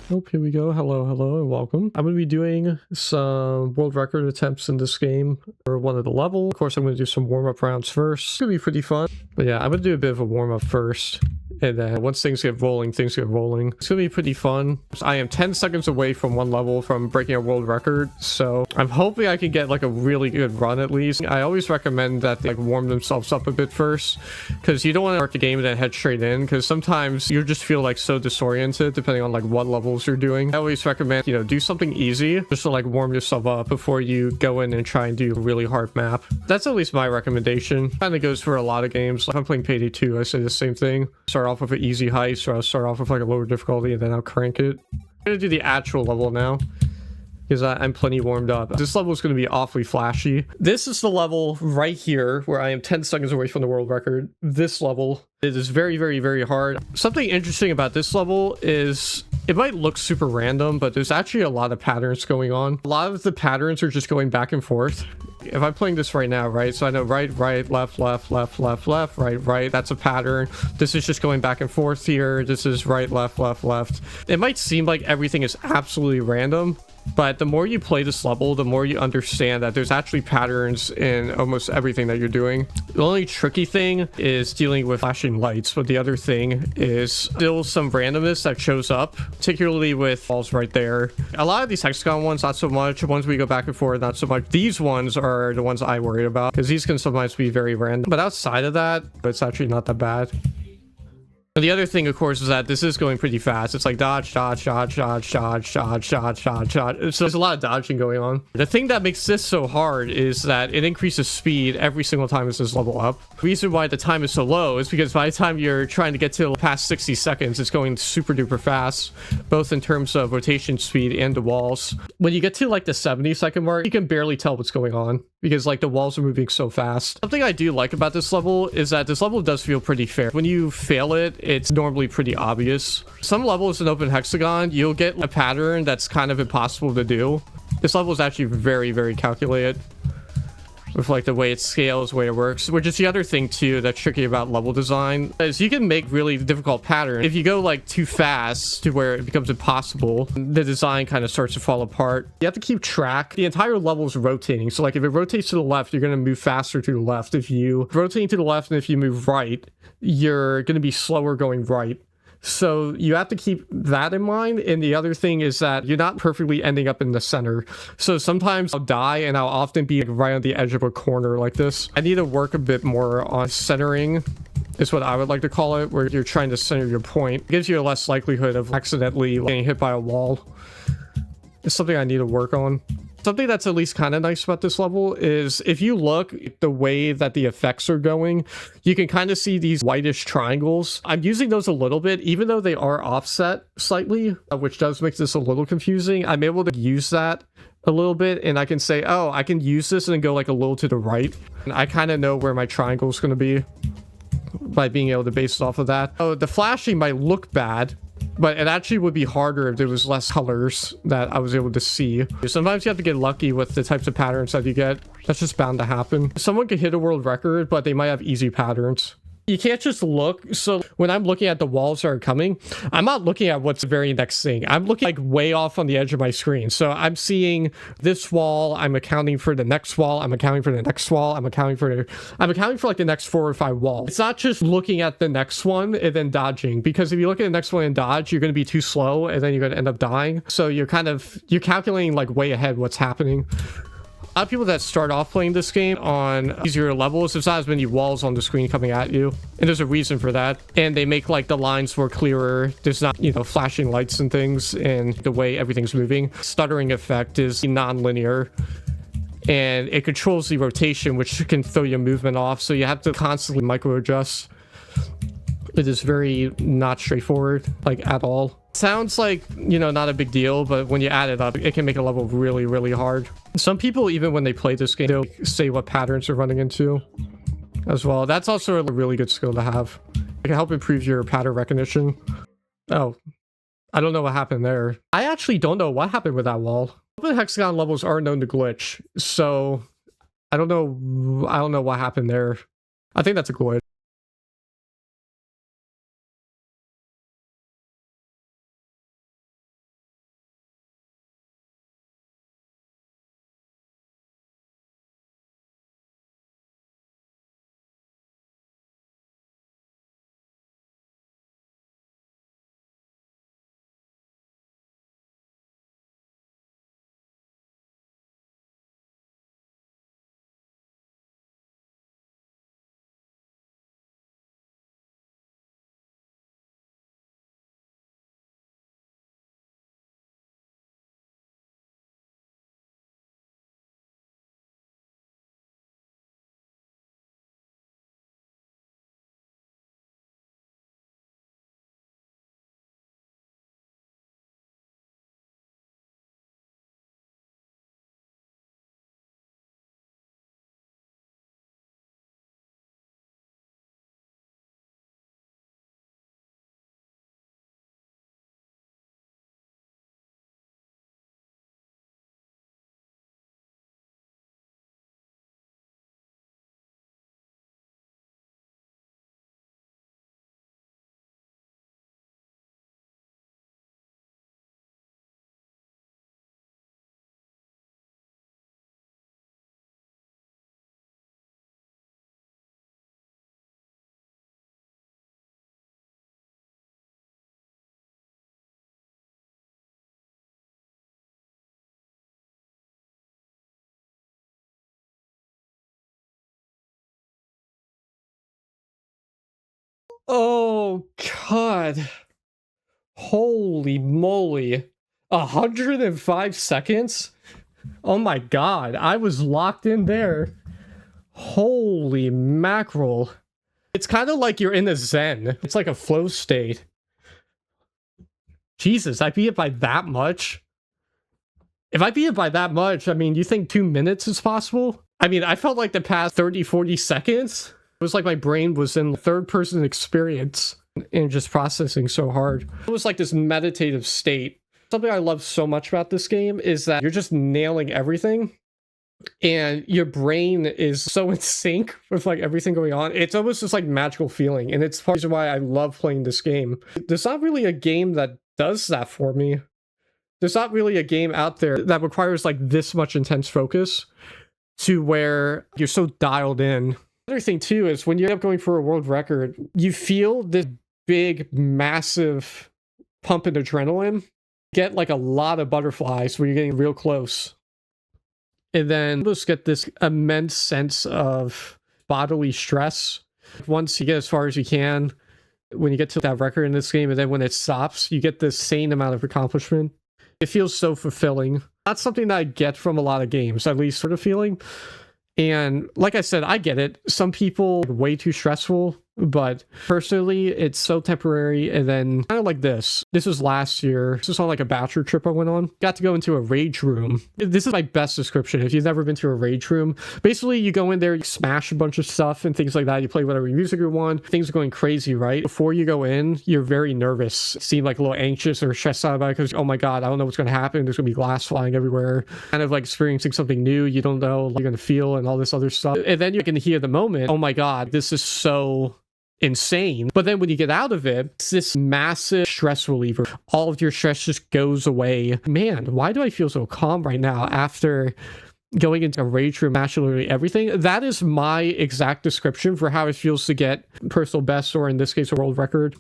Oh, here we go. Hello, hello, and welcome. I'm going to be doing some world record attempts in this game for one of the level. Of course, I'm going to do some warm-up rounds first. It's going to be pretty fun. But yeah, I'm going to do a bit of a warm-up first. And then once things get rolling, things get rolling. It's going to be pretty fun. I am 10 seconds away from one level from breaking a world record. So I'm hoping I can get like a really good run at least. I always recommend that they like warm themselves up a bit first, because you don't want to start the game and then head straight in, because sometimes you just feel like so disoriented depending on like what levels you're doing. I always recommend, you know, do something easy just to like warm yourself up before you go in and try and do a really hard map. That's at least my recommendation. Kind of goes for a lot of games. If I'm playing Payday 2, I say the same thing. Start off with an easy heist, or I'll start off with like a lower difficulty and then I'll crank it. I'm gonna do the actual level now, because I'm plenty warmed up. This level is going to be awfully flashy. This is the level right here where I am 10 seconds away from the world record. This level, it is very, very, very hard. Something interesting about this level is it might look super random, but there's actually a lot of patterns going on. A lot of the patterns are just going back and forth. If I'm playing this right now, right? So I know right, left, left, left, left, left, right. That's a pattern. This is just going back and forth here. This is right, left, left, left. It might seem like everything is absolutely random, but the more you play this level, the more you understand that there's actually patterns in almost everything that you're doing. The only tricky thing is dealing with flashing lights, but the other thing is still some randomness that shows up, particularly with walls right there. A lot of these hexagon ones, not so much. The ones we go back and forth, not so much. These ones are the ones I worry about, because these can sometimes be very random. But outside of that, it's actually not that bad. And the other thing, of course, is that this is going pretty fast. It's like dodge, dodge, dodge, dodge, dodge, dodge, dodge, dodge, dodge. So there's a lot of dodging going on. The thing that makes this so hard is that it increases speed every single time as this level up. The reason why the time is so low is because by the time you're trying to get to past 60 seconds, it's going super duper fast, both in terms of rotation speed and the walls. When you get to like the 70-second mark, you can barely tell what's going on, because like the walls are moving so fast. Something I do like about this level is that this level does feel pretty fair. When you fail it, it's normally pretty obvious. Some levels in Open Hexagon, you'll get a pattern that's kind of impossible to do. This level is actually very, very calculated with like the way it scales, the way it works, which is the other thing too that's tricky about level design, is you can make really difficult patterns. If you go like too fast to where it becomes impossible, the design kind of starts to fall apart. You have to keep track. The entire level is rotating, so like if it rotates to the left, you're going to move faster to the left. If you rotate to the left and if you move right, you're going to be slower going right. So you have to keep that in mind. And the other thing is that you're not perfectly ending up in the center. So sometimes I'll die and I'll often be like right on the edge of a corner like this. I need to work a bit more on centering, is what I would like to call it, where you're trying to center your point. It gives you a less likelihood of accidentally getting hit by a wall. It's something I need to work on. Something that's at least kind of nice about this level is if you look at the way that the effects are going, you can kind of see these whitish triangles. I'm using those a little bit, even though they are offset slightly, which does make this a little confusing. I'm able to use that a little bit, and I can say, oh, I can use this and go like a little to the right. And I kind of know where my triangle is going to be by being able to base it off of that. Oh, the flashing might look bad, but it actually would be harder if there was less colors that I was able to see. Sometimes you have to get lucky with the types of patterns that you get. That's just bound to happen. Someone could hit a world record, but they might have easy patterns. You can't just look. So when I'm looking at the walls that are coming, I'm not looking at what's the very next thing. I'm looking like way off on the edge of my screen. So I'm seeing this wall. I'm accounting for the next wall. I'm accounting for the next wall. I'm accounting for like the next 4 or 5 walls. It's not just looking at the next one and then dodging, because if you look at the next one and dodge, you're going to be too slow and then you're going to end up dying. So you're calculating like way ahead what's happening. A lot of people that start off playing this game on easier levels, there's not as many walls on the screen coming at you, and there's a reason for that. And they make like the lines more clearer. There's not, you know, flashing lights and things, and the way everything's moving. Stuttering effect is non-linear, and it controls the rotation, which can throw your movement off, so you have to constantly micro adjust. It is very not straightforward, like at all. Sounds like, you know, not a big deal, but when you add it up, it can make a level really, really hard. Some people, even when they play this game, they'll say what patterns they're running into as well. That's also a really good skill to have. It can help improve your pattern recognition. Oh, I don't know what happened there. I actually don't know what happened with that wall. Open Hexagon levels are known to glitch, so I don't know what happened there. I think that's a glitch. Oh, God. Holy moly. 105 seconds? Oh my God. I was locked in there. Holy mackerel. It's kind of like you're in a zen. It's like a flow state. Jesus, I beat it by that much? If I beat it by that much, I mean, you think 2 minutes is possible? I mean, I felt like the past 30, 40 seconds, it was like my brain was in third-person experience and just processing so hard. It was like this meditative state. Something I love so much about this game is that you're just nailing everything, and your brain is so in sync with like everything going on. It's almost just like magical feeling, and it's part of the reason why I love playing this game. There's not really a game that does that for me. There's not really a game out there that requires like this much intense focus to where you're so dialed in. Another thing too is when you end up going for a world record, you feel this big, massive pump in adrenaline. Get like a lot of butterflies when you're getting real close. And then just get this immense sense of bodily stress. Once you get as far as you can, when you get to that record in this game, and then when it stops, you get this same amount of accomplishment. It feels so fulfilling. That's something that I get from a lot of games, at least sort of feeling. And like I said, I get it. Some people are way too stressful, but personally, it's so temporary. And then kind of like this. This was last year. This was on like a bachelor trip I went on. Got to go into a rage room. This is my best description. If you've never been to a rage room, basically you go in there, you smash a bunch of stuff and things like that. You play whatever music you want. Things are going crazy, right? Before you go in, you're very nervous. Seem like a little anxious or stressed out about it because, oh my God, I don't know what's going to happen. There's going to be glass flying everywhere. Kind of like experiencing something new. You don't know what you're going to feel and all this other stuff. And then you can hear the moment, oh my God, this is so insane. But then when you get out of it, it's this massive stress reliever. All of your stress just goes away. Man, why do I feel so calm right now after going into a rage room, absolutely everything? That is my exact description for how it feels to get personal best, or in this case, a world record.